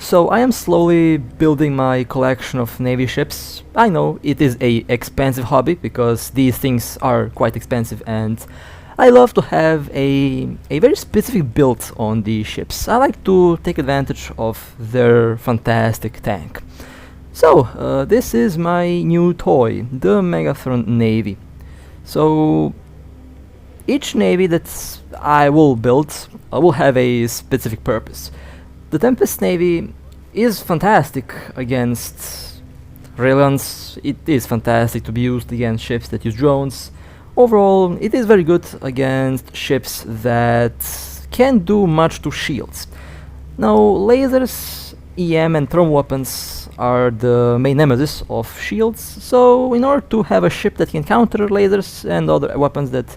So I am slowly building my collection of navy ships. I know it is a expensive hobby because these things are quite expensive, and I love to have a very specific build on these ships. I like to take advantage of their fantastic tank. So this is my new toy, the Megathron Navy. So each navy that I will build will have a specific purpose. The Tempest Navy is fantastic against railguns. It is fantastic to be used against ships that use drones. Overall, it is very good against ships that can't do much to shields. Now, lasers, EM and thermal weapons are the main nemesis of shields, so in order to have a ship that can counter lasers and other weapons that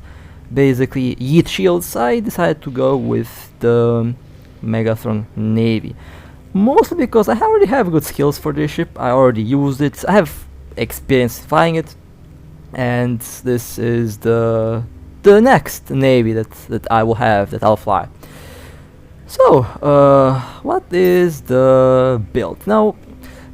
basically yeet shields, I decided to go with the Megathron Navy. Mostly because I already have good skills for this ship, I already used it, I have experience flying it, and this is the next navy that I will have, that I'll fly. So, what is the build? Now,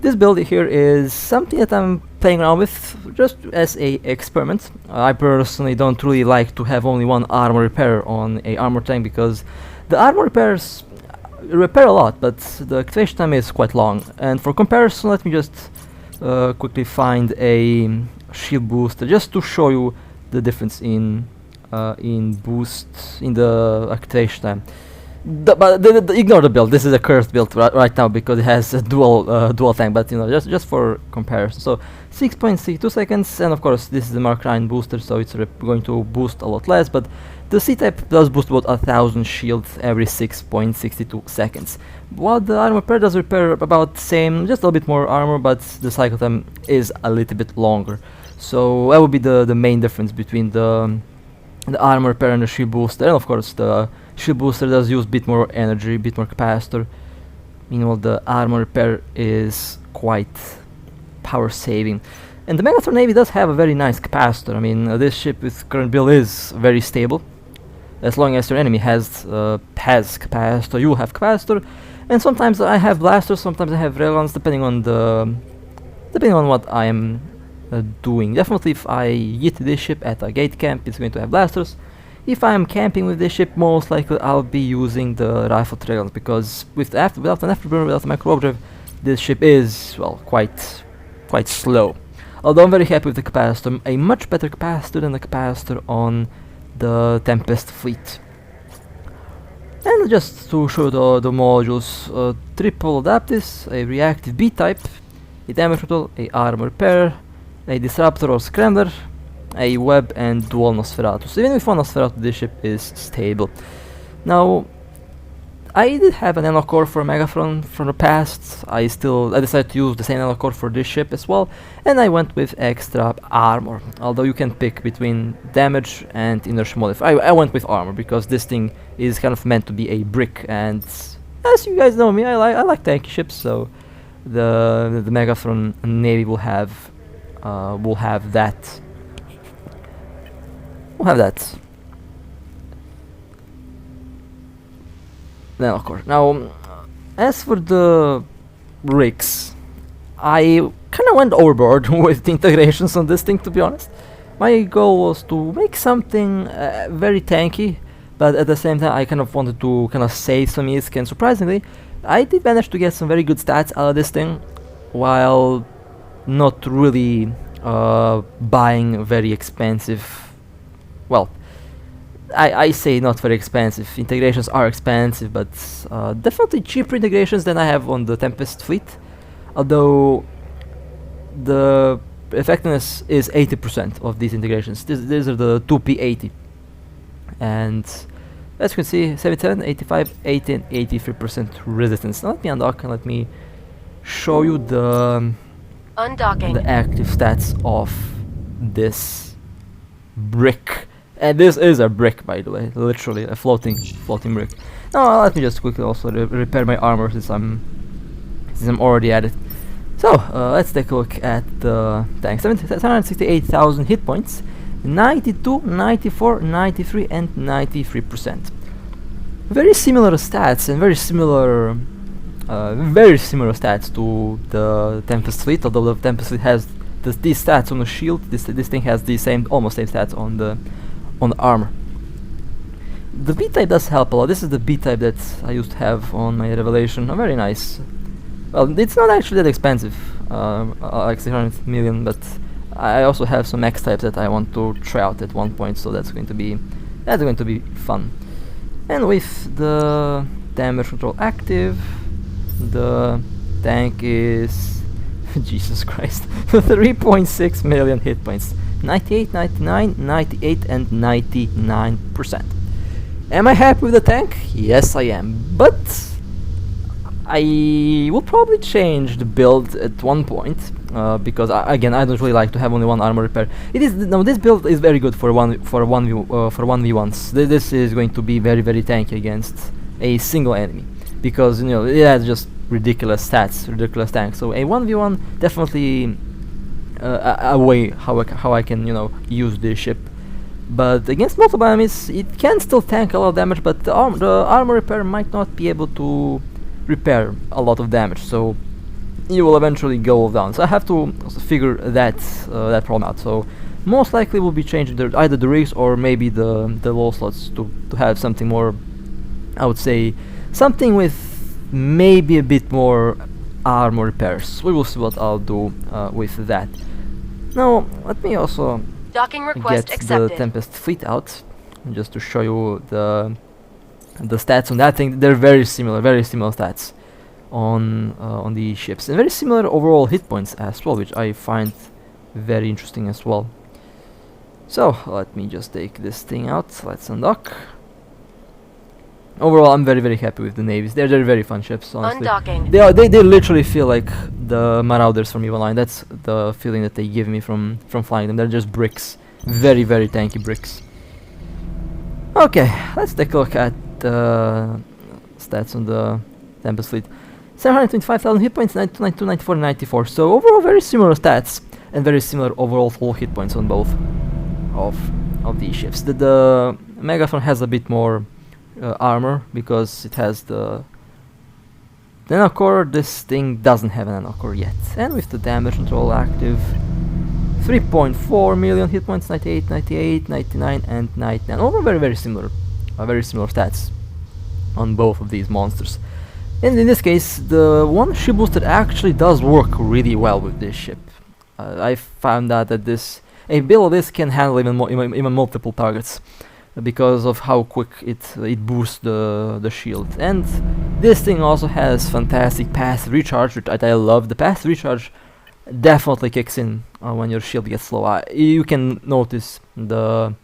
this build here is something that I'm playing around with just as a experiment. I personally don't really like to have only one armor repair on a armor tank because the armor repairs repair a lot, but the activation time is quite long. And for comparison, let me just quickly find a shield booster just to show you the difference in boost in the activation time. Ignore the build. This is a cursed build right now because it has a dual tank. But you know, just for comparison. So 6.62 seconds, and of course this is the Mark 9 booster, so it's going to boost a lot less. But the C-type does boost about 1000 shields every 6.62 seconds. While the armor repair does repair about the same, just a little bit more armor, but the cycle time is a little bit longer. So that would be the main difference between the armor repair and the shield booster. And of course the shield booster does use a bit more energy, a bit more capacitor. Meanwhile the armor repair is quite power saving. And the Megathron Navy does have a very nice capacitor. I mean, this ship with current build is very stable. As long as your enemy has capacitor, you will have capacitor. And sometimes I have blasters, sometimes I have railguns, depending on what I am doing. Definitely, if I hit this ship at a gate camp, it's going to have blasters. If I am camping with this ship, most likely I'll be using the rifle railguns, because without an afterburner, without a micro overdrive, this ship is, well, quite slow. Although I'm very happy with the capacitor, a much better capacitor than the capacitor on the Tempest fleet. And just to show the modules, triple adaptives, a reactive B-type, a damage control, a armor repair, a disruptor or scrambler, a web, and dual Nosferatu. So even with one Nosferatu, this ship is stable. Now, I did have an nanocore for Megathron from the past. I decided to use the same nanocore for this ship as well, and I went with extra armor. Although you can pick between damage and inertia modifier. I went with armor because this thing is kind of meant to be a brick, and as you guys know me, I like tanky ships, so the Megathron Navy will have that. We'll have that. Then of course. Now, as for the rigs, I kind of went overboard with the integrations on this thing, to be honest. My goal was to make something very tanky, but at the same time I kind of wanted to kind of save some ESC, and surprisingly, I did manage to get some very good stats out of this thing, while not really buying very expensive, well, I say not very expensive. Integrations are expensive, but definitely cheaper integrations than I have on the Tempest fleet. Although the effectiveness is 80% of these integrations. These are the 2P80. And as you can see, 77, 85, 80, and 83% resistance. Now let me undock and let me show you the active stats of this brick. And this is a brick, by the way, literally a floating brick. Now let me just quickly also repair my armor since I'm already at it. So let's take a look at the tank. 768,000 hit points, 92, 94, 93, and 93%. Very similar stats and very similar very similar stats to the Tempest fleet, although the Tempest fleet has these stats on the shield. This thing has the same, almost same stats on the armor. The B type does help a lot. This is the B type that I used to have on my Revelation. Very nice. Well, it's not actually that expensive, like 600 million, but I also have some X types that I want to try out at one point, so that's going to be fun. And with the damage control active, the tank is Jesus Christ, 3.6 million hit points, 98, 99, 98, and 99%. Am I happy with the tank? Yes, I am, but I will probably change the build at one point, because again, I don't really like to have only one armor repair. This build is very good for 1v1s. This is going to be very tanky against a single enemy, because you know it has just ridiculous stats, ridiculous tanks. So a 1v1 definitely a way how I can, you know, use this ship. But against multiple enemies, it can still tank a lot of damage, but the armor repair might not be able to repair a lot of damage, so you will eventually go down. So I have to also figure that problem out. So most likely we'll be changing either the rigs or maybe the low slots to have something more, I would say, something with maybe a bit more armor repairs. We will see what I'll do with that. Now let me also docking request get accepted. the Tempest fleet out, just to show you the stats on that thing. They're very similar stats on these ships, and very similar overall hit points as well, which I find very interesting as well. So let me just take this thing out. Let's undock. Overall, I'm very happy with the navies. They're very fun ships, honestly. Undocking. They literally feel like the Marauders from EVE Online. That's the feeling that they give me from flying them. They're just bricks, very tanky bricks. Okay, let's take a look at the stats on the Tempest fleet. 725,000 hit points, 92, 94, 94. So overall, very similar stats and very similar overall full hit points on both of these ships. The Megathron has a bit more armor because it has the nanocore. This thing doesn't have a nanocore yet. And with the damage control active, 3.4 million hit points, 98, 98, 99, and 99. All very similar stats on both of these monsters. And in this case, the one ship booster actually does work really well with this ship. I found out that a build of this can handle even multiple targets, because of how quick it boosts the shield. And this thing also has fantastic passive recharge, which I love. The passive recharge definitely kicks in when your shield gets low. You can notice the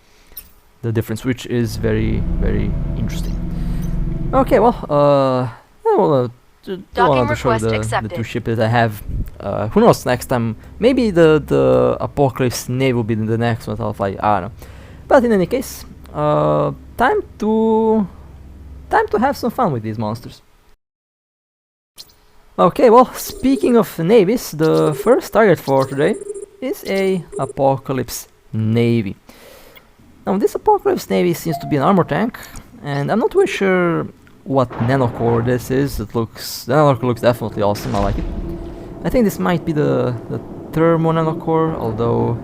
difference, which is very interesting. Okay, well, I want to show the two ships that I have. Who knows, next time maybe the Apocalypse Navy will be the next one I'll fly. I don't know. But in any case, time to have some fun with these monsters. Okay, well, speaking of navies, the first target for today is a Apocalypse Navy. Now this Apocalypse Navy seems to be an armor tank, and I'm not really sure what nanocore this is. The nanocore looks definitely awesome. I like it. I think this might be the thermo nanocore, although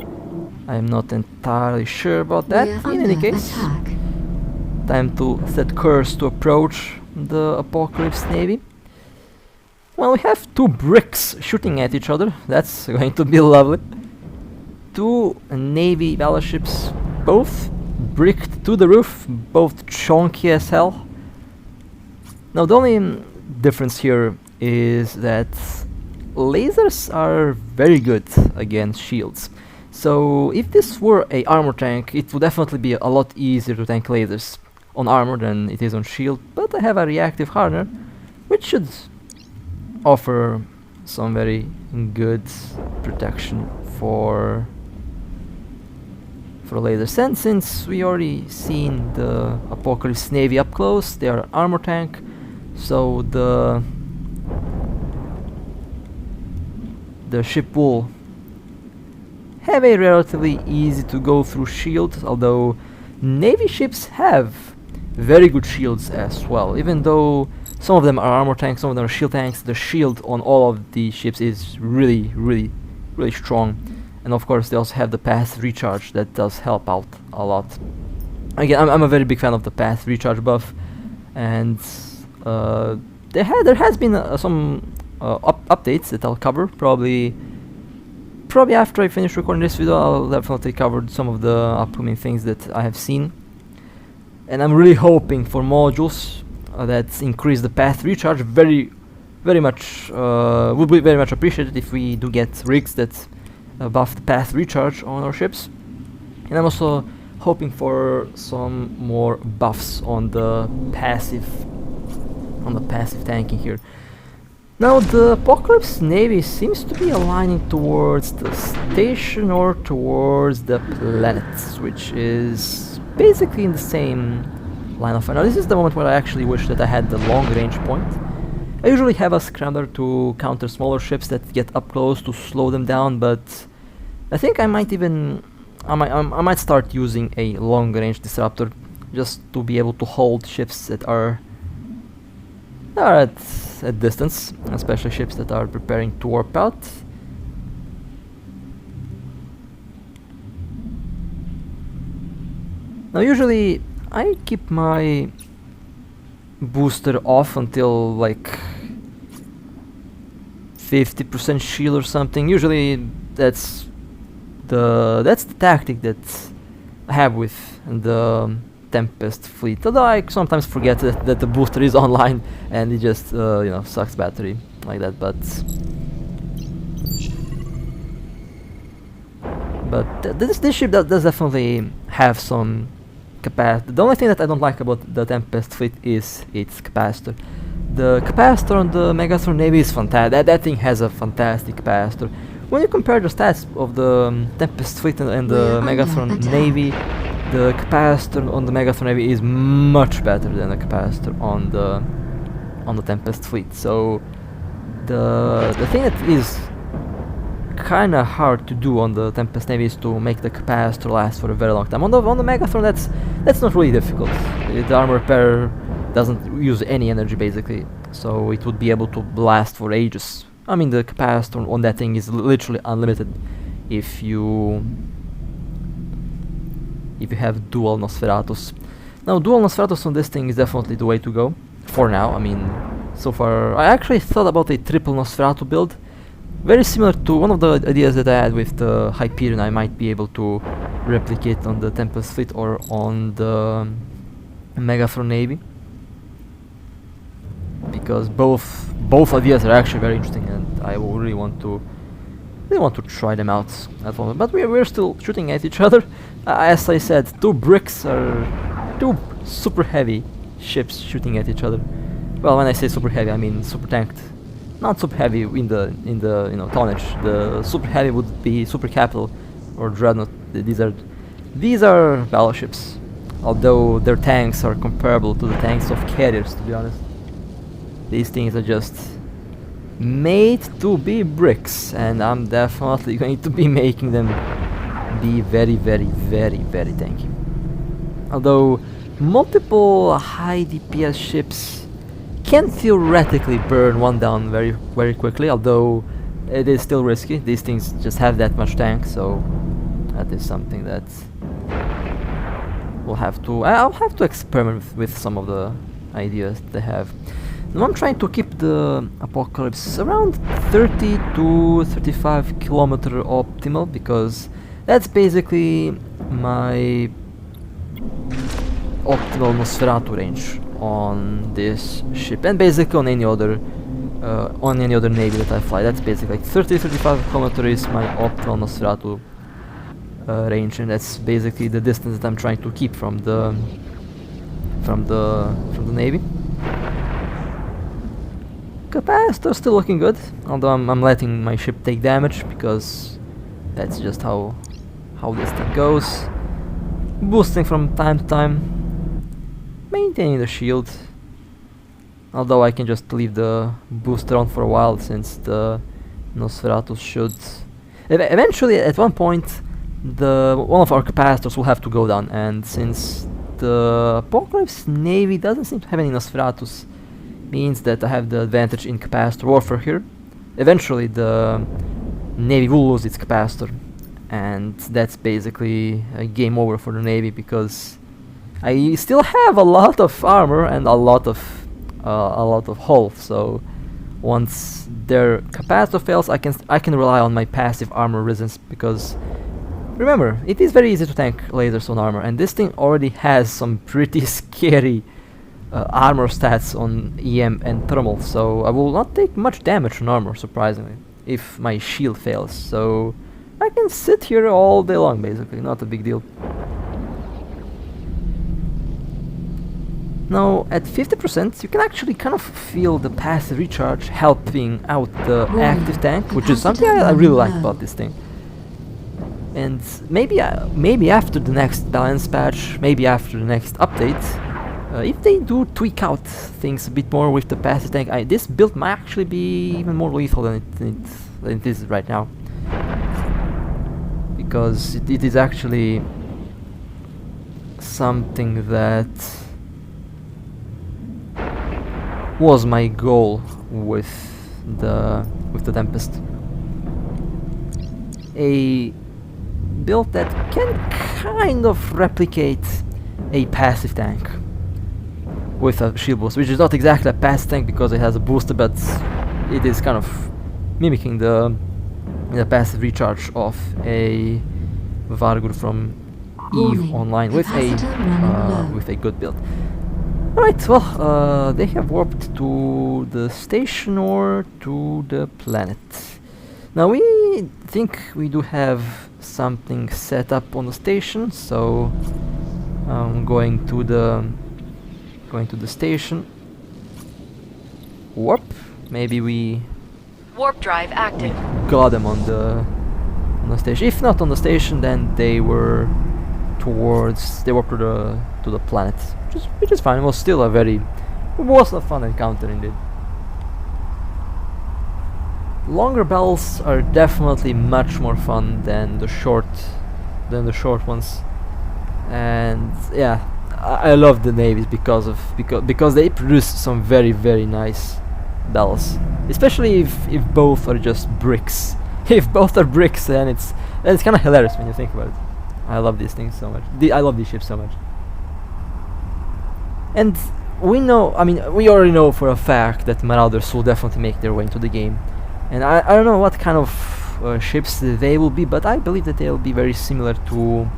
I'm not entirely sure about that. In any case, time to set course to approach the Apocalypse Navy. Well, we have two bricks shooting at each other. That's going to be lovely. Two Navy battleships, both bricked to the roof, both chunky as hell. Now the only difference here is that lasers are very good against shields. So if this were a armor tank, it would definitely be a lot easier to tank lasers on armor than it is on shield. But I have a reactive hardener, which should offer some very good protection for lasers. And since we already seen the Apocalypse Navy up close, they are an armor tank, so the ship will have a relatively easy to go through shield, although Navy ships have very good shields as well. Even though Some of them are armor tanks, some of them are shield tanks. The shield on all of the ships is really, really, really strong. And of course they also have the passive recharge that does help out a lot. Again, I'm a very big fan of the passive recharge buff, and there has been some updates that I'll cover probably after I finish recording this video. I'll definitely cover some of the upcoming things that I have seen, and I'm really hoping for modules that increase the path recharge. Very much would be very much appreciated if we do get rigs that buff the path recharge on our ships. And I'm also hoping for some more buffs on the passive tanking here. Now the Apocalypse Navy seems to be aligning towards the station or towards the planets, which is basically in the same line of fire. Now this is the moment where I actually wish that I had the long range point. I usually have a scrambler to counter smaller ships that get up close to slow them down, but I think I might start using a long range disruptor just to be able to hold ships that are at distance, especially ships that are preparing to warp out. Now usually I keep my booster off until like 50% shield or something. Usually that's the tactic that I have with the Tempest fleet, although I sometimes forget that the booster is online and it just you know, sucks battery like that. But this ship does definitely have some capacity. The only thing that I don't like about the Tempest fleet is its capacitor. The capacitor on the Megathron Navy is fantastic. That thing has a fantastic capacitor. When you compare the stats of the Tempest fleet and the Megathron Navy, the capacitor on the Megathron Navy is much better than the capacitor on the Tempest fleet. So the thing that is kind of hard to do on the Tempest Navy is to make the capacitor last for a very long time. On the Megathron, that's not really difficult. The armor repair doesn't use any energy basically, so it would be able to last for ages. I mean, the capacitor on that thing is literally unlimited if you have dual Nosferatus. Now, dual Nosferatus on this thing is definitely the way to go for now. I mean, so far I actually thought about a triple Nosferatu build, very similar to one of the ideas that I had with the Hyperion. I might be able to replicate on the Tempest fleet or on the Megathron Navy, because both ideas are actually very interesting, and I really want to try them out at the moment. But we're still shooting at each other. As I said, two super heavy ships shooting at each other. Well, when I say super heavy, I mean super tanked. Not super heavy in the you know, tonnage. The super heavy would be Super Capital or Dreadnought. These are battleships, although their tanks are comparable to the tanks of carriers, to be honest. These things are just made to be bricks, and I'm definitely going to be making them be very tanky. Although multiple high DPS ships can theoretically burn one down very quickly, although it is still risky. These things just have that much tank, so that is something that I'll have to experiment with some of the ideas they have. Now I'm trying to keep the Apocalypse around 30 to 35 kilometer optimal, because that's basically my optimal Nosferatu range on this ship, and basically on any other navy that I fly. That's basically like 30-35 kilometers is my optimal Nosferatu range, and that's basically the distance that I'm trying to keep from the navy. Capacitor still looking good, although I'm letting my ship take damage, because that's just how this thing goes. Boosting from time to time, maintaining the shield, although I can just leave the booster on for a while, since the Nosferatu should eventually, at one point, one of our capacitors will have to go down, and since the Apocalypse Navy doesn't seem to have any Nosferatus means that I have the advantage in capacitor warfare here. Eventually the Navy will lose its capacitor, and that's basically a game over for the Navy, because I still have a lot of armor and a lot of hull. So once their capacitor fails, I can rely on my passive armor resistance, because remember, it is very easy to tank lasers on armor, and this thing already has some pretty scary armor stats on EM and thermal, so I will not take much damage on armor, surprisingly, if my shield fails. So I can sit here all day long, basically, not a big deal. Now, at 50%, you can actually kind of feel the passive recharge helping out the active tank, which is something I really like about this thing. And maybe after the next balance patch, maybe after the next update, if they do tweak out things a bit more with the passive tank, this build might actually be even more lethal than it is right now. Because it is actually something that was my goal with the Tempest. A build that can kind of replicate a passive tank with a shield boost, which is not exactly a passive tank because it has a booster, but it is kind of mimicking the passive recharge of a Vargur from EVE Online with a good build. Alright, well, they have warped to the station or to the planet. Now we think we do have something set up on the station, so going to the station. Warp. Maybe we warp drive active. Got them on the station. If not on the station, then they were warped to the planet, which is fine. It was still a fun encounter indeed. Longer battles are definitely much more fun than the short ones, and yeah, I love the navies because they produce some very nice battles, especially if both are just bricks. If both are bricks, then it's kind of hilarious when you think about it. I love these things so much. I love these ships so much. And we already know for a fact that Marauders will definitely make their way into the game. And I don't know what kind of ships they will be, but I believe that they'll be very similar to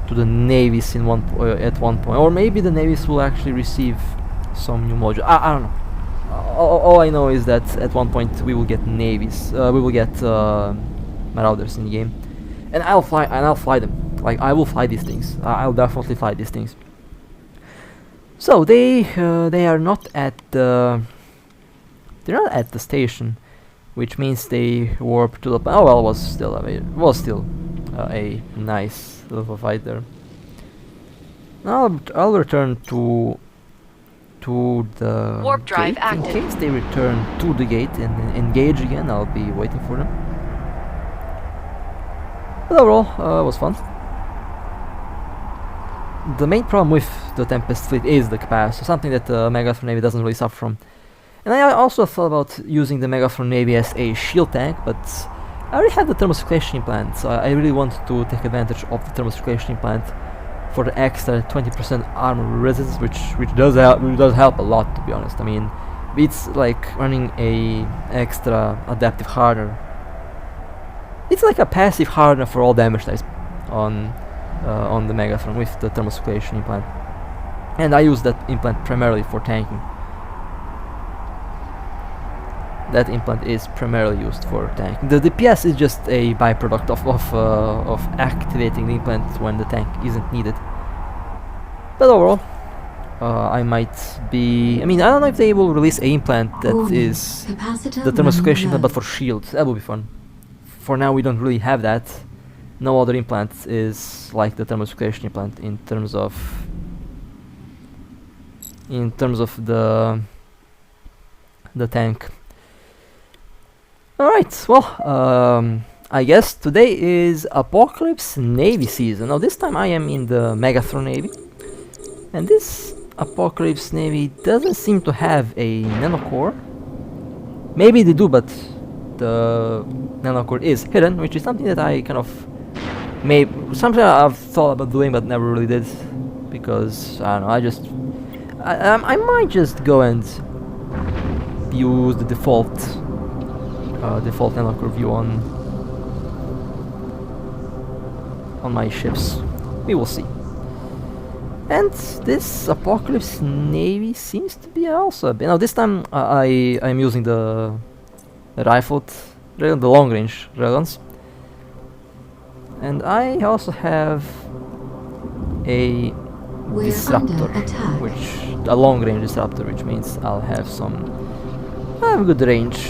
the navies at one point. Or maybe the navies will actually receive some new module. I don't know. All I know is that at one point we will get navies. We will get Marauders in the game. And I'll fly them. Like, I will fly these things. I'll definitely fly these things. So they are not at the station, which means they warp to the. Oh well, was still a nice little fight there. Now I'll return to the warp drive gate. active. In case they return to the gate and engage again, I'll be waiting for them. But overall, it was fun. The main problem with the Tempest fleet is the capacitor, something that the Megathron Navy doesn't really suffer from. And I also thought about using the Megathron Navy as a shield tank, but I already have the thermocirculation implant, so I really want to take advantage of the thermocirculation implant for the extra 20% armor resistance, which does help a lot, to be honest. I mean, it's like running a extra adaptive hardener. It's like a passive hardener for all damage types on the Megathron with the thermocirculation implant, and I use that implant primarily for tanking. That implant is primarily used for tanking. The DPS is just a byproduct of activating the implant when the tank isn't needed. But overall, I might be. I mean, I don't know if they will release a implant that is the thermocirculation implant, but for shields. That will be fun. For now, we don't really have that. No other implant is like the thermocirculation implant in terms of the tank. Alright, well, I guess today is Apocalypse Navy season. Now this time I am in the Megathron Navy, and this Apocalypse Navy doesn't seem to have a nanocore. Maybe they do, but the nanocore is hidden, which is something that I kind of something I've thought about doing but never really did, because I don't know. I might just go and use the default nanocore view on my ships. We will see. And this Apocalypse Navy seems to be also now this time I'm using the rifled the long range railguns, and I also have a disruptor, a long range disruptor, which means I have a good range.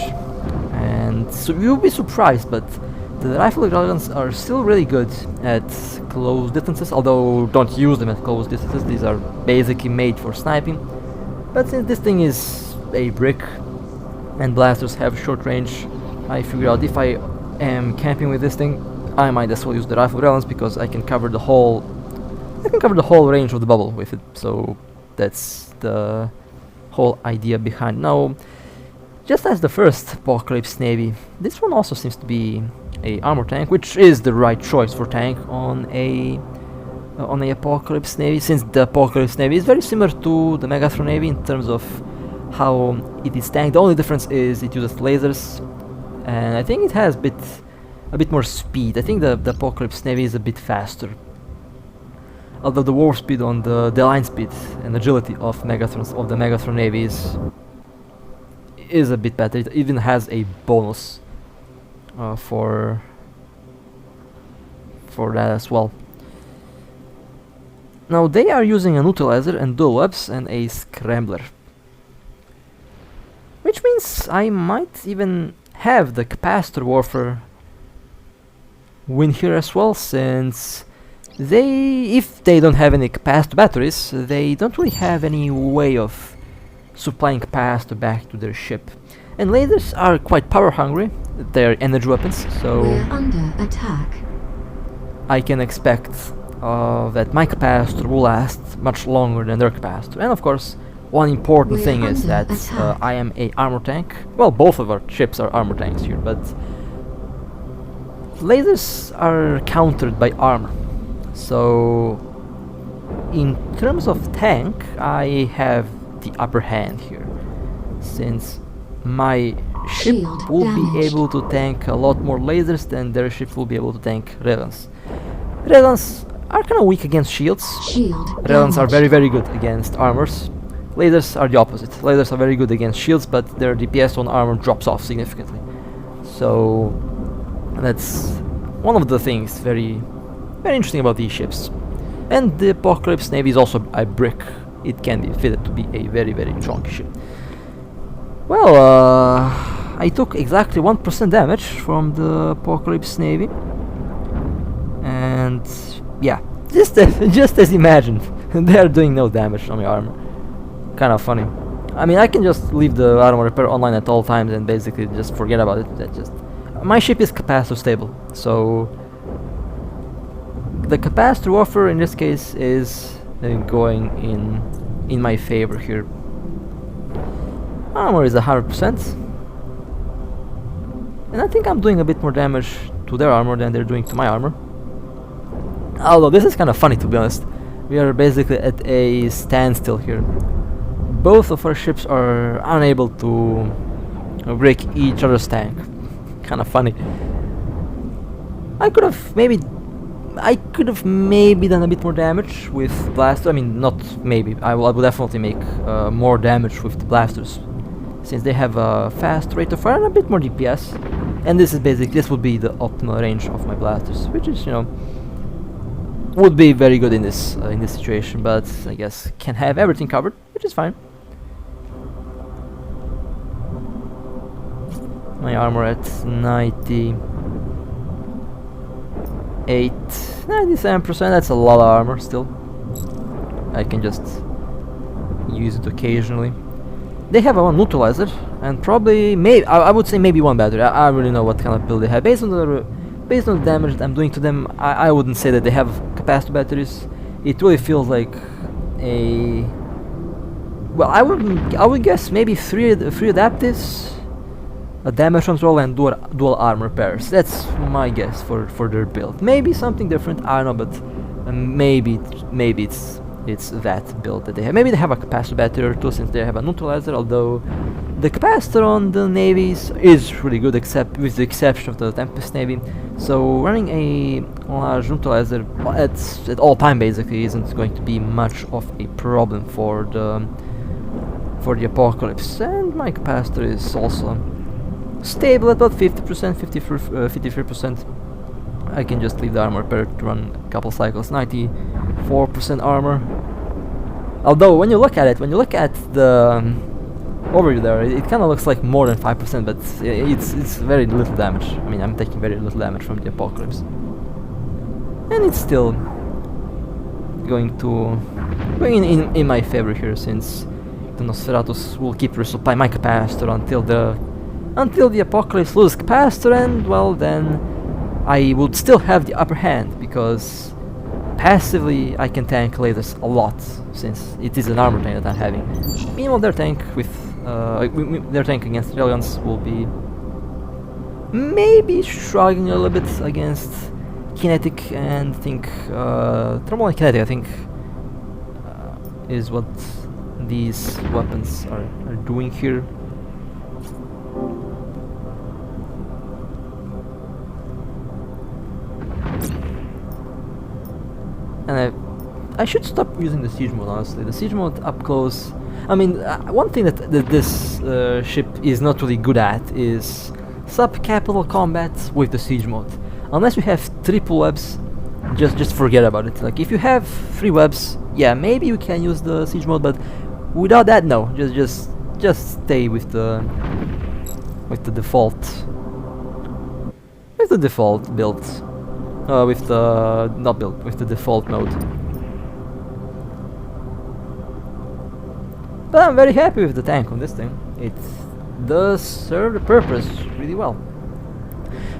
And so you'll be surprised, but the rifled railguns are still really good at close distances, although don't use them at close distances. These are basically made for sniping. But since this thing is a brick and blasters have short range, I figured out if I am camping with this thing, I might as well use the rifle railguns, because I can cover the whole range of the bubble with it. So that's the whole idea behind. Now, just as the first Apocalypse Navy, this one also seems to be a armor tank, which is the right choice for tank on a Apocalypse Navy, since the Apocalypse Navy is very similar to the Megathron Navy in terms of how it is tanked. The only difference is it uses lasers, and I think it has a bit more speed. I think the Apocalypse Navy is a bit faster, although the warp speed on the line speed and agility of the Megathron Navy is a bit better. It even has a bonus for that as well. Now they are using a neutralizer and dual webs and a scrambler, which means I might even have the capacitor warfare win here as well, since if they don't have any capacitor batteries, they don't really have any way of supplying capacitor back to their ship. And lasers are quite power hungry, they're energy weapons, so we're under attack. I can expect that my capacitor will last much longer than their capacitor. And of course, one important thing is that I am a armor tank. Well, both of our ships are armor tanks here, but lasers are countered by armor. So in terms of tank, I have the upper hand here, since my ship will be able to tank a lot more lasers than their ship will be able to tank railguns. Railguns are kind of weak against shields. Railguns are very, very good against armors. Lasers are the opposite. Lasers are very good against shields, but their DPS on armor drops off significantly. So that's one of the things very interesting about these ships. And the Apocalypse Navy is also a brick. It can be fitted to be a very, very chunky ship. Well, I took exactly 1% damage from the Apocalypse Navy, and yeah, just as imagined, they are doing no damage on my armor. Kind of funny. I mean, I can just leave the armor repair online at all times and basically just forget about it. My ship is capacitor stable, so the capacitor warfare in this case is going in my favor here. Armor is 100%, and I think I'm doing a bit more damage to their armor than they're doing to my armor. Although this is kind of funny, to be honest. We are basically at a standstill here. Both of our ships are unable to break each other's tank. Kind of funny. I could have maybe done a bit more damage with blasters. I mean, not maybe. I will definitely make more damage with the blasters, since they have a fast rate of fire and a bit more DPS. And this would be the optimal range of my blasters, which is, would be very good in this situation. But I guess can have everything covered, which is fine. My armor at 97%, that's a lot of armor still. I can just use it occasionally. They have one neutralizer, and probably, I would say maybe one battery. I don't really know what kind of build they have. Based on the damage that I'm doing to them, I wouldn't say that they have capacitor batteries. It really feels like a well, I would guess maybe three adaptives, a damage control, and dual armor pairs. That's my guess for their build. Maybe something different, I don't know, but maybe it's that build that they have. Maybe they have a capacitor battery or two, since they have a neutralizer, although the capacitor on the navies is really good, except with the exception of the Tempest Navy. So running a large neutralizer at all time basically isn't going to be much of a problem for the Apocalypse. And my capacitor is also stable at about 50%, 53%. I can just leave the armor pair to run a couple cycles. 94% armor. Although when you look at the overview there, it kind of looks like more than 5%, but it's very little damage. I mean, I'm taking very little damage from the Apocalypse, and it's still going in my favor here, since the Nosferatus will keep resupplying my capacitor until the Apocalypse loses capacitor, and well, then I would still have the upper hand, because passively I can tank lasers a lot, since it is an armor tank that I'm having. Meanwhile, their tank against railguns will be maybe struggling a little bit against kinetic, and thermal and kinetic, I think, is what these weapons are doing here. And I should stop using the siege mode, honestly. The siege mode up close, I mean, one thing that this ship is not really good at is sub-capital combat with the siege mode. Unless you have triple webs, just forget about it. Like, if you have 3 webs, yeah, maybe you can use the siege mode, but without that, no. Just stay with the default build. With the default mode. But I'm very happy with the tank on this thing. It does serve the purpose really well.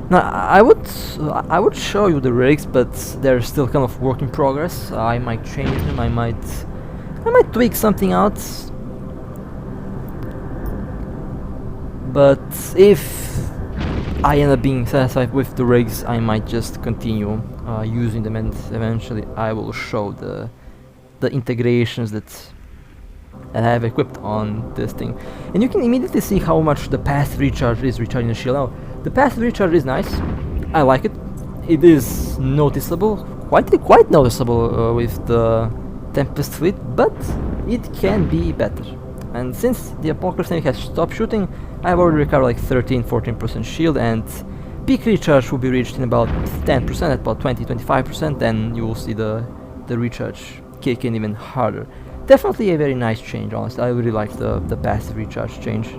Now I would show you the rigs, but they're still kind of work in progress. I might change them. I might tweak something out. But if I end up being satisfied with the rigs, I might just continue using them, and eventually I will show the integrations that I have equipped on this thing. And you can immediately see how much the passive recharge is recharging the shield. Now, the passive recharge is nice. I like it. It is noticeable, quite noticeable with the Tempest fleet, but it can be better. And since the Apocalypse Navy has stopped shooting, I have already recovered like 13-14% shield, and peak recharge will be reached in about 10%, at about 20-25%, then you will see the recharge kick in even harder. Definitely a very nice change, honestly. I really like the passive recharge change.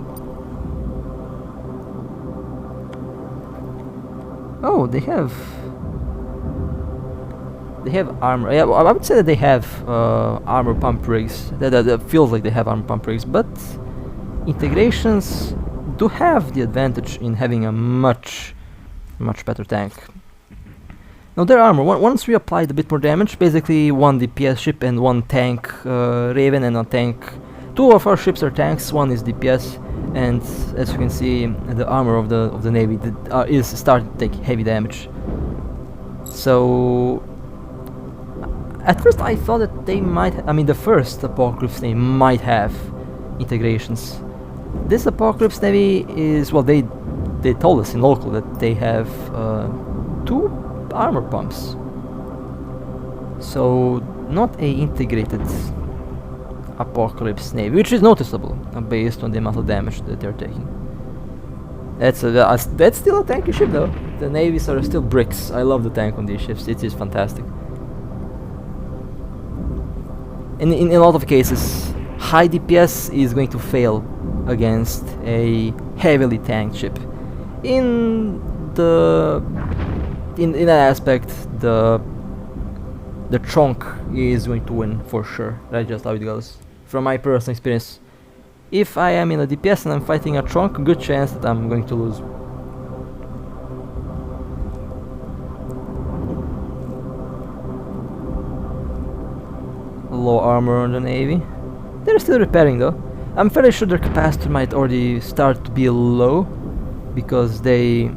Oh, they have armor. Yeah, well, I would say that they have armor pump rigs. That feels like they have armor pump rigs, but integrations do have the advantage in having a much better tank. Now their armor, once we applied a bit more damage, basically 1 DPS ship and 1 tank Raven and a tank. 2 of our ships are tanks, 1 is DPS, and as you can see, the armor of the Navy is starting to take heavy damage. So at first I thought that they might, I mean the first Apocalypse Navy might have integrations. This Apocalypse Navy is, well, they told us in local that they have 2 armor pumps. So not a integrated Apocalypse Navy, which is noticeable based on the amount of damage that they're taking. That's still a tanky ship though. The navies are still bricks. I love the tank on these ships. It is fantastic. In a lot of cases, high DPS is going to fail against a heavily tanked ship. In that aspect, the trunk is going to win for sure. That's just how it goes. From my personal experience, if I am in a DPS and I'm fighting a trunk, good chance that I'm going to lose. Low armor on the Navy. They're still repairing though. I'm fairly sure their capacity might already start to be low because they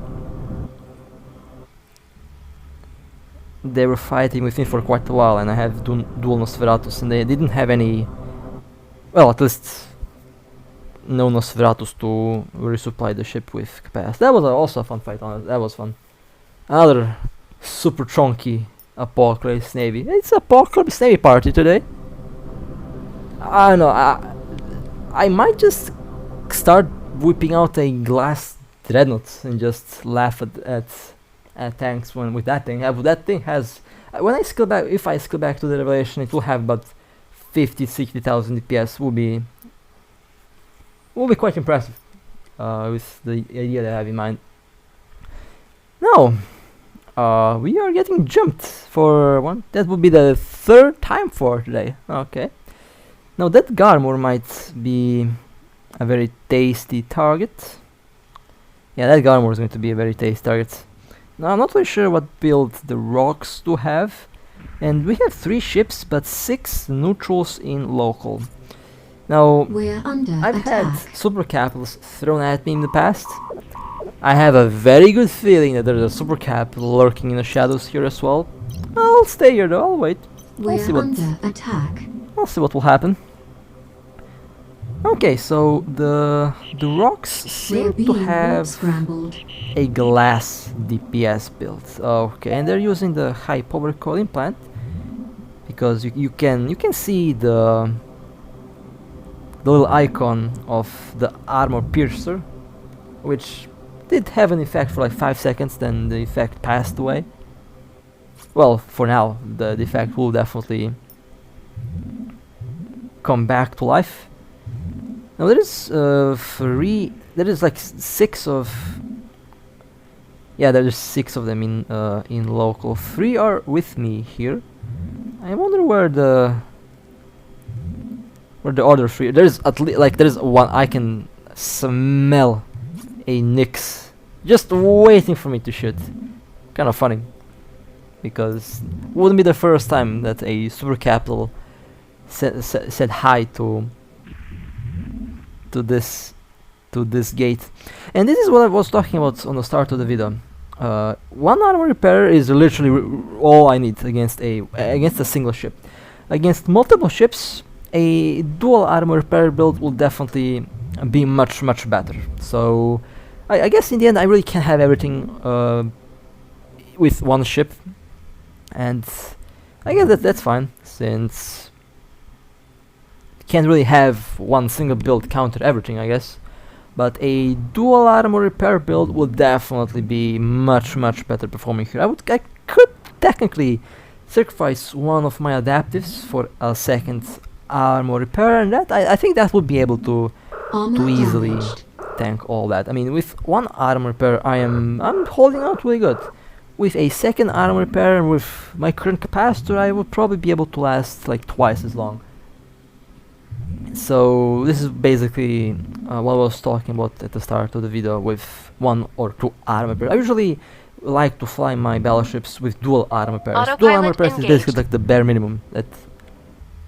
were fighting with me for quite a while, and I have dual Nosferatus, and they didn't have any, well, at least no Nosferatus to resupply the ship with capacity. That was also a fun fight, that was fun. Another super chunky Apocalypse Navy. It's Apocalypse Navy party today. I don't know, I might just start whipping out a glass Dreadnoughts and just laugh at tanks with that thing. That thing has, when I scale back, if I scale back to the Revelation, it will have about 50-60,000 DPS. Will be quite impressive with the idea that I have in mind. Now, we are getting jumped for one. That would be the third time for today. Okay. Now that Garmor might be a very tasty target. Yeah, that Garmor is going to be a very tasty target. Now I'm not really sure what build the rocks do have. And we have 3 ships, but 6 neutrals in local. Now, I've had super capitals thrown at me in the past. I have a very good feeling that there's a super capital lurking in the shadows here as well. I'll stay here though, I'll wait. I'll see what will happen. Okay, so the rocks seem to have a glass DPS build. Okay, and they're using the high power cooling plant because you can see the little icon of the armor piercer, which did have an effect for like 5 seconds, then the effect passed away. Well, for now, the effect will definitely come back to life. Now there is like 6 of, yeah, there's 6 of them in local. 3 are with me here. I wonder where the other 3. There's at least like there's one. I can smell a Nyx just waiting for me to shoot. Kind of funny, because wouldn't be the first time that a super capital said hi to this gate. And this is what I was talking about on the start of the video. One armor repair is literally all I need against a single ship. Against multiple ships, a dual armor repair build will definitely be much better. So I guess in the end I really can have everything with one ship, and I guess that's fine, since can't really have one single build counter everything, I guess. But a dual armor repair build will definitely be much better performing here. I could technically sacrifice one of my adaptives for a second armor repair, and that I think that would be able to easily tank all that. I mean, with one armor repair I'm holding out really good. With a second armor repair and with my current capacitor, I would probably be able to last like twice as long. So this is basically what I was talking about at the start of the video with 1 or 2 armor pairs. I usually like to fly my battleships with dual armor pairs. Dual armor pairs is basically like the bare minimum that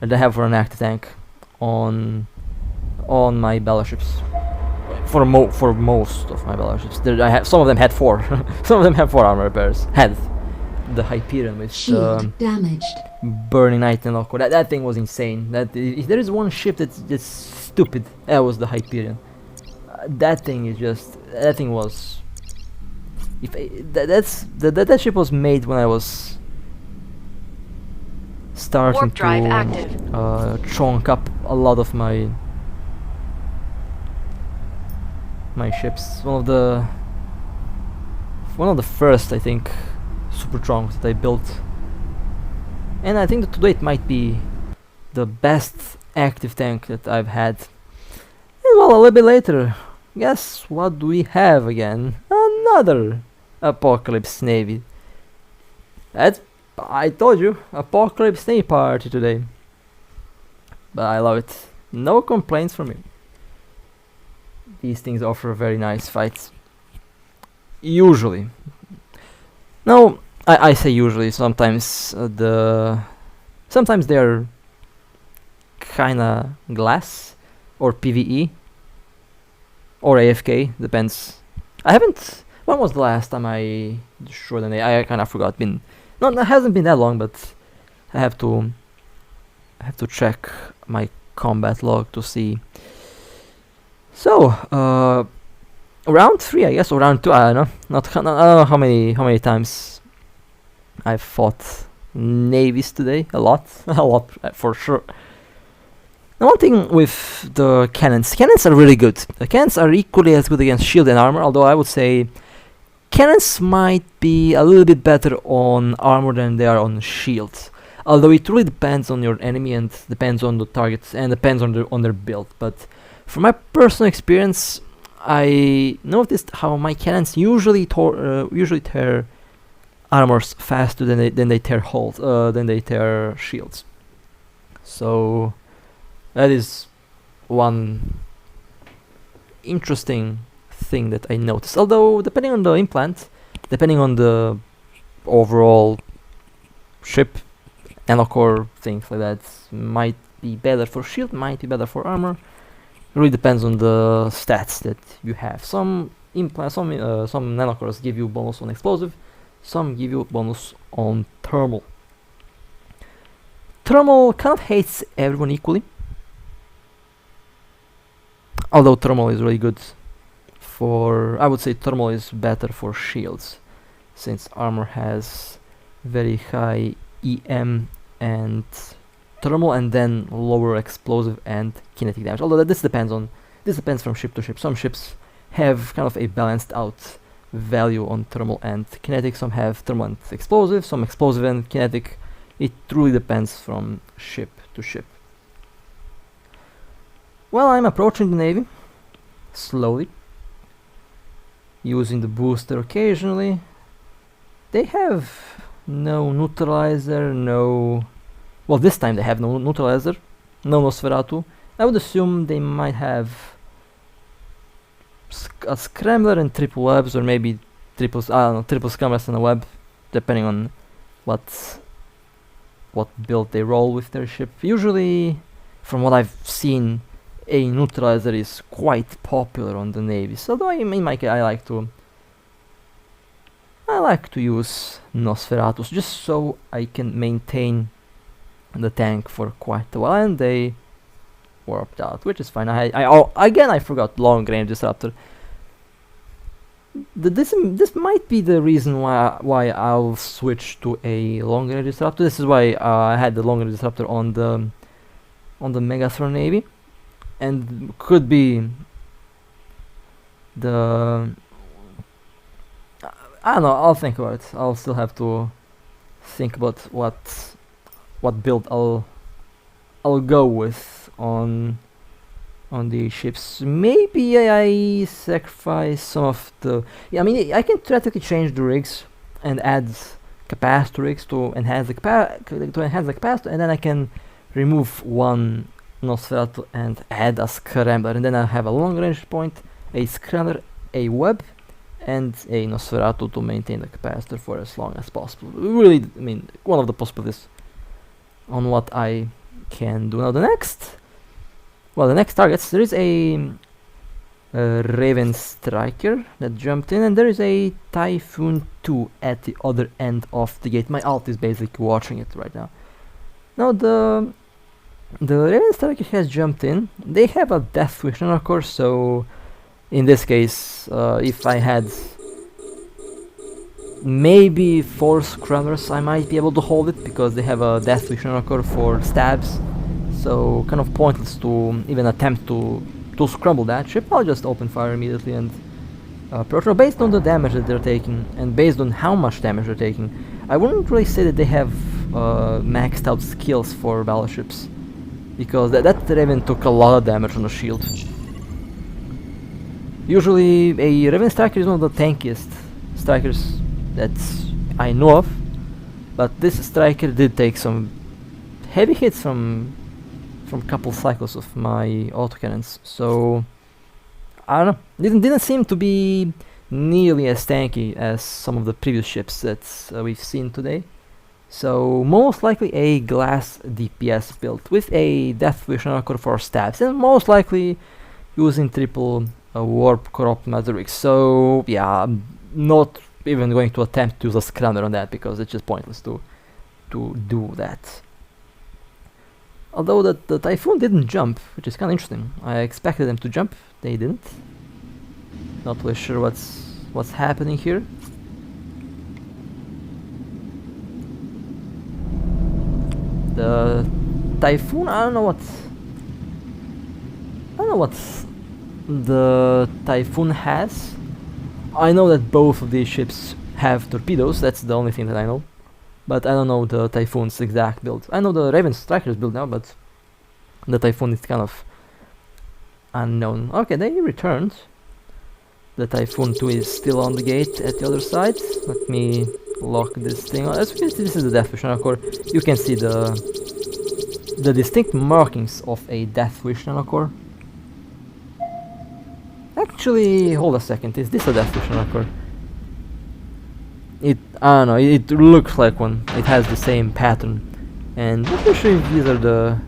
I have for an active tank on my battleships. For most of my battleships, I have some of them had 4. Some of them have 4 armor pairs. Had the Hyperion with Burning Knight and Loco. That thing was insane. If there is one ship that's just stupid, that was the Hyperion. That thing was. That ship was made when I was starting to chunk up a lot of my ships. One of the first, I think, super chunks that I built. And I think that today it might be the best active tank that I've had. And well, a little bit later, guess what do we have again? Another Apocalypse Navy. I told you, Apocalypse Navy party today. But I love it. No complaints from me. These things offer very nice fights. Usually. Now, I say usually, sometimes they're kinda glass, or PvE, or AFK, depends. I haven't. When was the last time I destroyed an A? I kind of forgot. No, it hasn't been that long, but I have to check my combat log to see. So, round 3, I guess, or round 2. I don't know. I don't know how many times I've fought navies today. A lot, a lot for sure. Now, one thing with the cannons are really good. The cannons are equally as good against shield and armor, although I would say cannons might be a little bit better on armor than they are on shields. Although it really depends on your enemy and depends on the targets and depends on their build. But from my personal experience, I noticed how my cannons usually tear armors faster than they tear hulls, than they tear shields. So that is one interesting thing that I noticed. Although depending on the implant, depending on the overall ship, nanocore, things like that, might be better for shield, might be better for armor. It really depends on the stats that you have. Some nanocores give you bonus on explosive, some give you bonus on thermal. Thermal kind of hates everyone equally, although thermal is really good for, I would say thermal is better for shields, since armor has very high EM and thermal, and then lower explosive and kinetic damage. Although this depends from ship to ship. Some ships have kind of a balanced out value on thermal and kinetic. Some have thermal and explosive, some explosive and kinetic. It truly depends from ship to ship. Well, I'm approaching the navy slowly, using the booster occasionally. They have no neutralizer, well, this time they have no neutralizer, no Nosferatu. I would assume they might have a scrambler and triple webs, or maybe triple scramblers and a web, depending on what build they roll with their ship. Usually, from what I've seen, a neutralizer is quite popular on the navies. Although in my case, I like to use Nosferatus just so I can maintain the tank for quite a while, and they warped out, which is fine. I forgot long range disruptor. This might be the reason why I'll switch to a long range disruptor. This is why I had the long range disruptor on the Megathron navy, and could be the, I don't know. I'll think about it. I'll still have to think about what build I'll go with on the ships. Maybe I sacrifice some of the. Yeah, I mean, I can theoretically change the rigs and add capacitor rigs to enhance the capacitor, and then I can remove one Nosferatu and add a scrambler, and then I have a long range point, a scrambler, a web, and a Nosferatu to maintain the capacitor for as long as possible. Really, I mean, one of the possibilities on what I can do. Now the next targets, there is a Raven Striker that jumped in, and there is a Typhoon 2 at the other end of the gate. My alt is basically watching it right now. Now the Raven Striker has jumped in. They have a Death Vision, of course, so in this case, if I had maybe 4 scramblers, I might be able to hold it, because they have a Death Vision record for stabs. So kind of pointless to even attempt to scramble that ship. I'll just open fire immediately and approach. Now, based on the damage that they're taking, and based on how much damage they're taking, I wouldn't really say that they have maxed out skills for battleships, because that Raven took a lot of damage on the shield. Usually a Raven Striker is one of the tankiest strikers that I know of, but this striker did take some heavy hits from a couple cycles of my autocannons, so I don't know, didn't seem to be nearly as tanky as some of the previous ships that we've seen today. So most likely a glass DPS build with a Death Wish Anchor for stabs, and most likely using triple warp corrupt Matrix. So yeah, I'm not even going to attempt to use a scrunner on that because it's just pointless to do that. Although the typhoon didn't jump, which is kind of interesting. I expected them to jump, they didn't. Not really sure what's happening here. The typhoon, I don't know what the typhoon has. I know that both of these ships have torpedoes, that's the only thing that I know. But I don't know the Typhoon's exact build. I know the Raven Striker's build now, but the Typhoon is kind of unknown. Okay, they returned. The Typhoon 2 is still on the gate at the other side. Let me lock this thing. As you can see, this is the Death Wish Nanocore. You can see the distinct markings of a Death Wish Nanocore. Actually, hold a second, is this a Death Wish Nanocore? I don't know, it looks like one. It has the same pattern. And let me show you if these are the...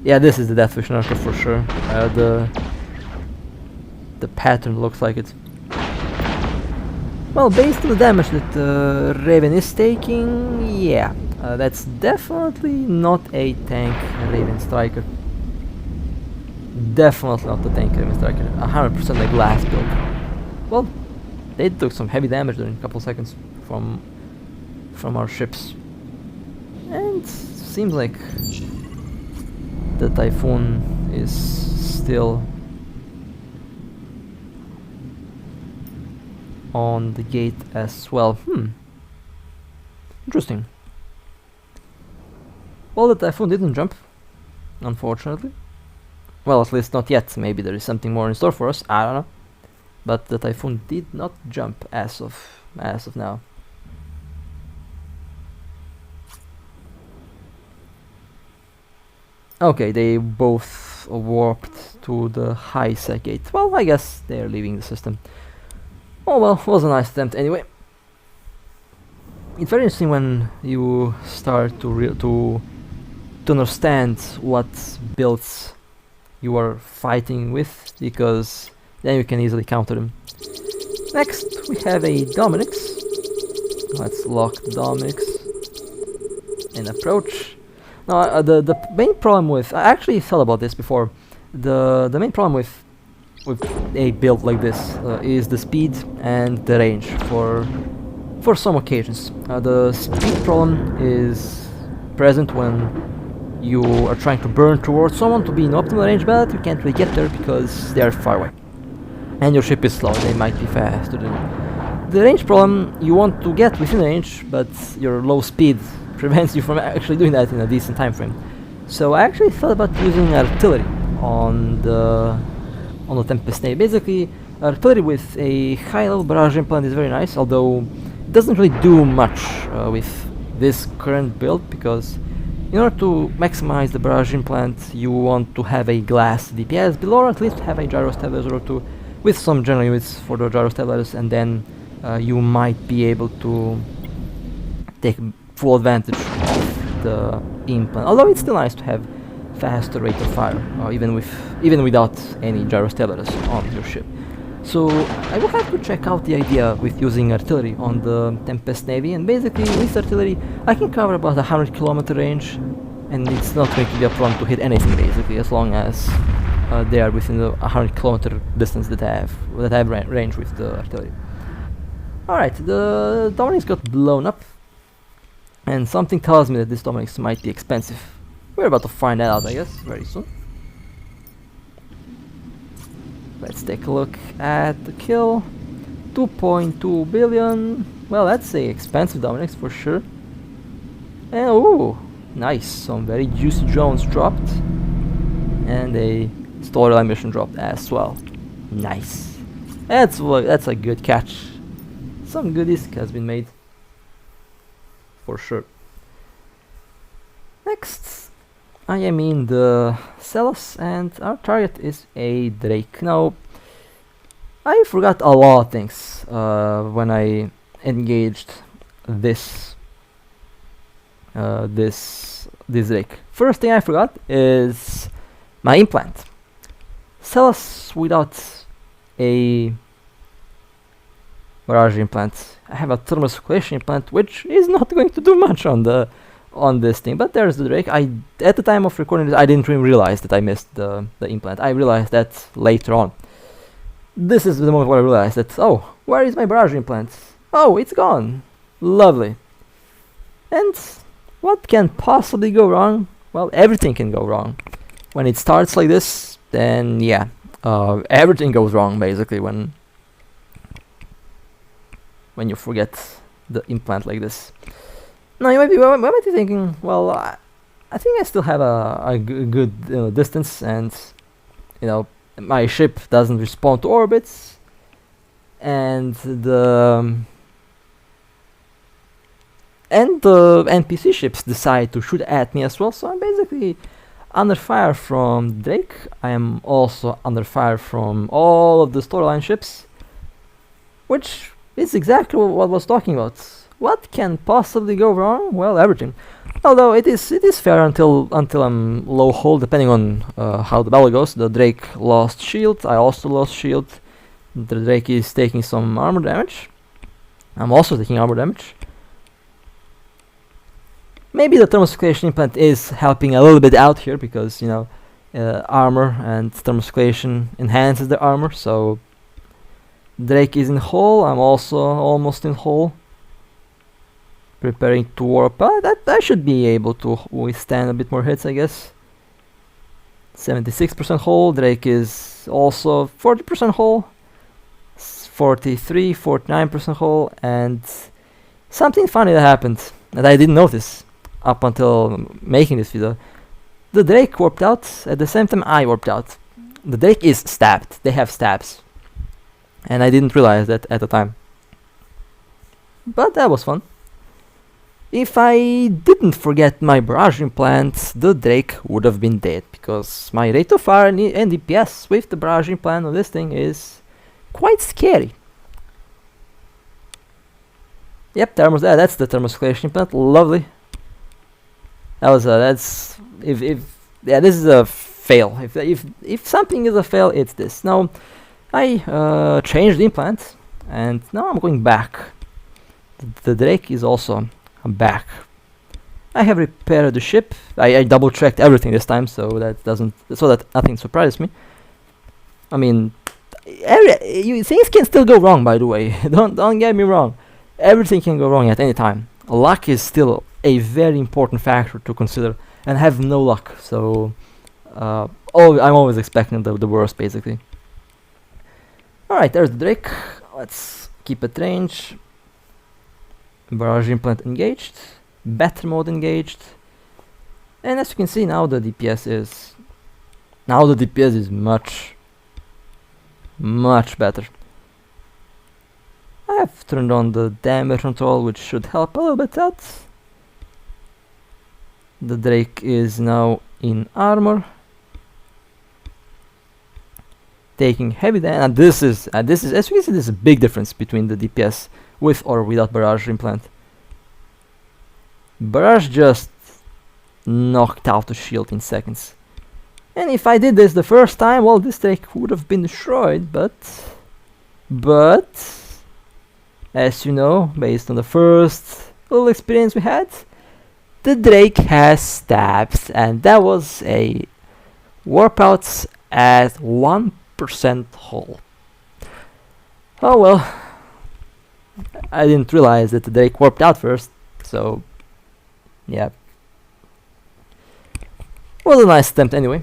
Yeah, this is the Death Wish Nanocore for sure. The pattern looks like it. Well, based on the damage that Raven is taking, yeah, that's definitely not a tank Raven Striker. Definitely not the tank Raven Striker. 100% a glass build. Well, they took some heavy damage during a couple seconds from our ships, and seems like the Typhoon is still on the gate as well. Interesting. Well, the Typhoon didn't jump, unfortunately. Well, at least not yet. Maybe there is something more in store for us, I don't know. But the Typhoon did not jump as of now. Okay, they both warped to the high sec gate. Well, I guess they're leaving the system. Oh well, was a nice attempt anyway. It's very interesting when you start to understand what builds you are fighting with, because then you can easily counter them. Next, we have a dominix. Let's lock dominix and approach. Now, the main problem with... I actually thought about this before. The main problem with a build like this is the speed and the range for some occasions. The speed problem is present when you are trying to burn towards someone to be in optimal range, but you can't really get there because they are far away. And your ship is slow, they might be faster than you. The range problem, you want to get within range, but your low speed prevents you from actually doing that in a decent time frame. So I actually thought about using artillery on the Tempest Navy. Basically, artillery with a high level barrage implant is very nice, although it doesn't really do much with this current build, because in order to maximize the barrage implant you want to have a glass DPS below, or at least have a gyro stabilizer or two with some general units for the gyro stabilizers, and then you might be able to take full advantage of the implant. Although it's still nice to have faster rate of fire, even without any gyro stabilizers on your ship. So I will have to check out the idea with using artillery on the Tempest Navy, and basically with artillery I can cover about 100 kilometer range, and it's not going to be a problem to hit anything basically, as long as they are within the 100 kilometer distance that I have range with the artillery. Alright, the Dominix got blown up, and something tells me that this Dominix might be expensive. We're about to find that out, I guess, very soon. Let's take a look at the kill. 2.2 billion. Well, that's a expensive Dominix for sure. And ooh, nice. Some very juicy drones dropped. And a storyline mission dropped as well. Nice. That's a good catch. Some goodies has been made. For sure. Next, I am in the Celos, and our target is a Drake. Now, I forgot a lot of things when I engaged this this Drake. First thing I forgot is my implant. Cells without a barrage implant. I have a thermal circulation implant, which is not going to do much on this thing. But there's the Drake. At the time of recording this, I didn't even realize that I missed the implant. I realized that later on. This is the moment where I realized that, oh, where is my barrage implant? Oh, it's gone. Lovely. And what can possibly go wrong? Well, everything can go wrong. When it starts like this, then yeah, everything goes wrong basically when you forget the implant like this. Now you might be thinking, well, I think I still have a good distance, and my ship doesn't respond to orbits, and the NPC ships decide to shoot at me as well. So I'm basically under fire from Drake. I am also under fire from all of the storyline ships, which is exactly what I was talking about. What can possibly go wrong? Well, everything. Although it is fair until I'm low hull, depending on how the battle goes. The Drake lost shield. I also lost shield. The Drake is taking some armor damage. I'm also taking armor damage. Maybe the thermal circulation implant is helping a little bit out here because armor and thermal circulation enhances the armor. So Drake is in hull. I'm also almost in hull. Preparing to warp. That I should be able to withstand a bit more hits, I guess. 76% hull. Drake is also 40% hull. 49% hull. And something funny that happened that I didn't notice up until making this video. The Drake warped out at the same time I warped out. The Drake is stabbed. They have stabs. And I didn't realize that at the time. But that was fun. If I didn't forget my barrage implant, the Drake would have been dead, because my rate of fire and DPS with the barrage implant on this thing is quite scary. Yep, that's the thermal circulation implant. Lovely. This is a fail. If something is a fail, it's this. Now I changed the implant, and now I'm going back. The Drake is also back. I have repaired the ship. I double checked everything this time, so that nothing surprises me. I mean, things can still go wrong, by the way. Don't get me wrong. Everything can go wrong at any time. Luck is still a very important factor to consider, and I have no luck, so I'm always expecting the worst, basically. Alright, there's the Drake. Let's keep it range. Barrage implant engaged. Battle mode engaged. And as you can see, now the DPS is much better. I have turned on the damage control, which should help a little bit out. The Drake is now in armor, taking heavy damage. And this is as you can see, there's a big difference between the DPS with or without barrage implant. Barrage just knocked out the shield in seconds. And if I did this the first time, well, this Drake would have been destroyed, but as you know, based on the first little experience we had, the Drake has stabs, and that was a warp out at 1% hull. Oh well, I didn't realize that the Drake warped out first, so yeah. Was a nice attempt anyway.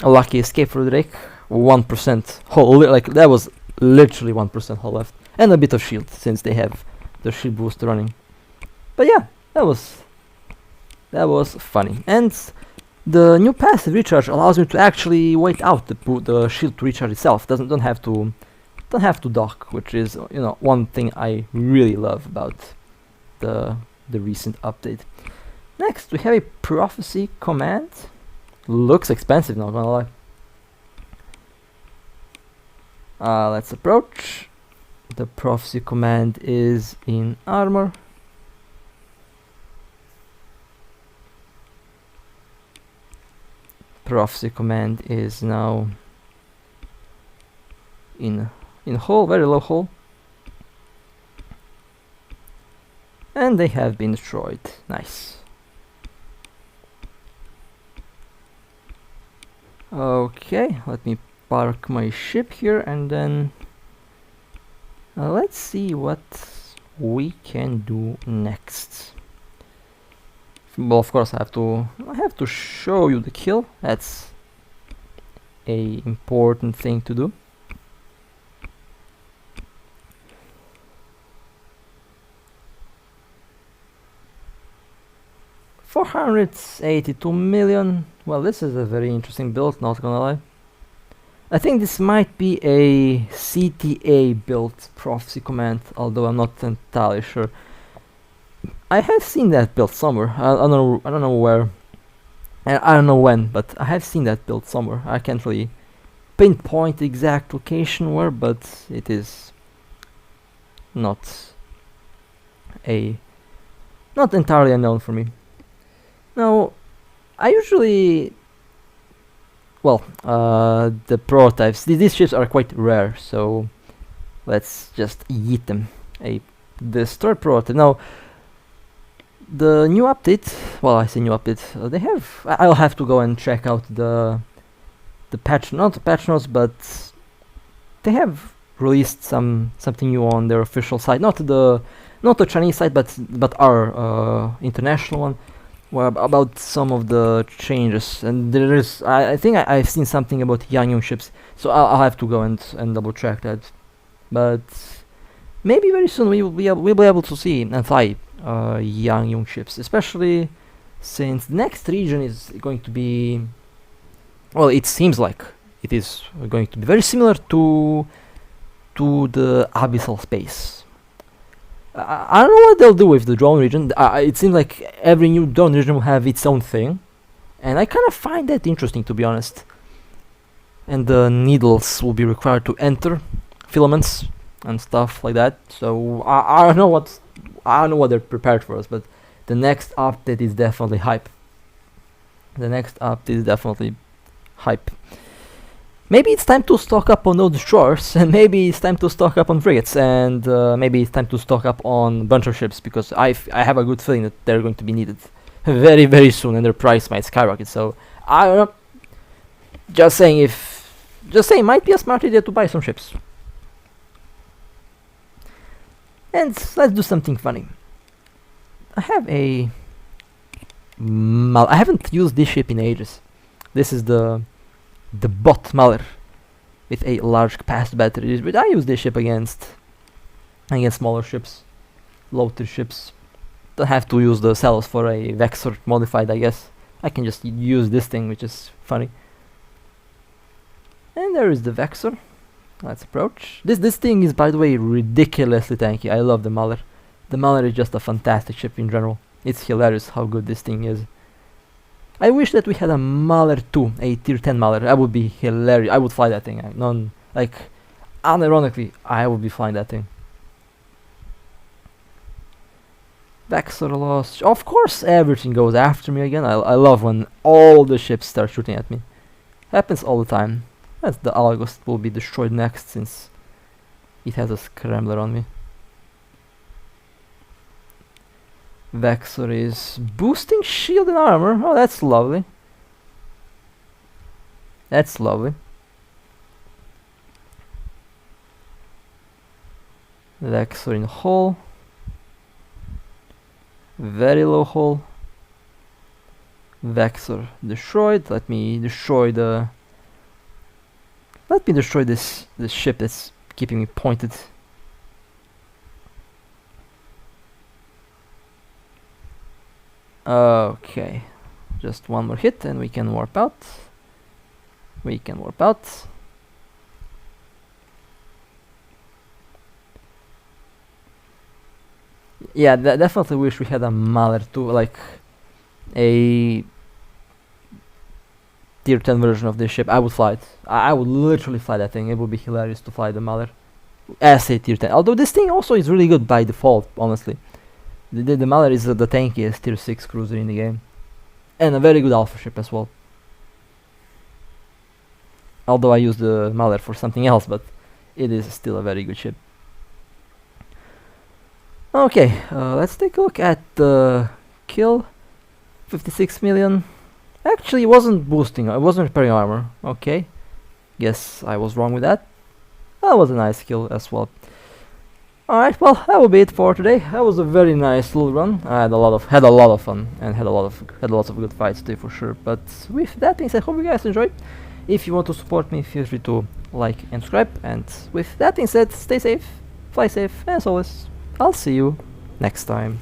A lucky escape for the Drake. 1% hull, that was literally 1% hull left, and a bit of shield since they have the shield boost running. But yeah, that was funny. And the new passive recharge allows me to actually wait out the shield to recharge itself. Don't have to dock, which is one thing I really love about the recent update. Next, we have a prophecy command. Looks expensive, not gonna lie. Let's approach. The prophecy command is in armor. prophecy command is now in hull, very low hull, and they have been destroyed. Nice. Okay, let me park my ship here, and then let's see what we can do next. Well, of course I have to show you the kill. That's a important thing to do. $482 million. Well, this is a very interesting build, not gonna lie. I think this might be a CTA build prophecy command, although I'm not entirely sure. I have seen that build somewhere. I don't know where, and I don't know when, but I have seen that build somewhere. I can't really pinpoint the exact location where, but it is not entirely unknown for me. Now, I usually, well, the prototypes, these ships are quite rare, so let's just yeet them. A destroy prototype. Now, the new update, well, I say new update, they have, I'll have to go and check out the patch, not the patch notes, but they have released something new on their official site, not the Chinese site, but our international one, where about some of the changes. And there is, I think I've seen something about young ships, so I'll have to go and double check that. But maybe very soon we'll be able to see and fly young ships, especially since the next region is going to be, well, it seems like it is going to be very similar to the abyssal space. I don't know what they'll do with the drone region. It seems like every new drone region will have its own thing, and I kind of find that interesting, to be honest. And the needles will be required to enter filaments and stuff like that. So I don't know what they're prepared for us, but the next update is definitely hype. The next update is definitely hype. Maybe it's time to stock up on those destroyers, and maybe it's time to stock up on frigates, and maybe it's time to stock up on a bunch of ships, because I have a good feeling that they're going to be needed very, very soon, and their price might skyrocket. So I don't know. Just saying, might be a smart idea to buy some ships. And let's do something funny. I have I haven't used this ship in ages. This is the bot Mauler with a large capacity battery, but I use this ship against smaller ships, low-tier ships. Don't have to use the cells for a Vexor modified, I guess. I can just use this thing, which is funny. And there is the Vexor. Let's approach. This thing is, by the way, ridiculously tanky. I love the Mauler. The Mauler is just a fantastic ship in general. It's hilarious how good this thing is. I wish that we had a Mauler 2, a tier 10 Mauler. That would be hilarious. I would fly that thing. Unironically, I would be flying that thing. Vexor lost. Of course, everything goes after me again. I love when all the ships start shooting at me. Happens all the time. That's the Algost will be destroyed next, since it has a scrambler on me. Vexor is boosting shield and armor. Oh, that's lovely. That's lovely. Vexor in hull. Very low hull. Vexor destroyed. Let me destroy this ship that's keeping me pointed. Okay, just one more hit and we can warp out. Yeah, definitely wish we had a Mauler 2, like a tier 10 version of this ship. I would fly it. I would literally fly that thing. It would be hilarious to fly the Mauler as a tier 10. Although this thing also is really good by default, honestly. The Mauler is the tankiest tier 6 cruiser in the game, and a very good alpha ship as well. Although I use the Mauler for something else, but it is still a very good ship. Okay, let's take a look at the kill. 56 million. Actually, it wasn't boosting, it wasn't repairing armor. Okay, guess I was wrong with that. That was a nice kill as well. Alright, well, that will be it for today. That was a very nice little run. I had a lot of fun and had lots of good fights too, for sure. But with that being said, hope you guys enjoyed. If you want to support me, feel free to like and subscribe. And with that being said, stay safe, fly safe, and as always, I'll see you next time.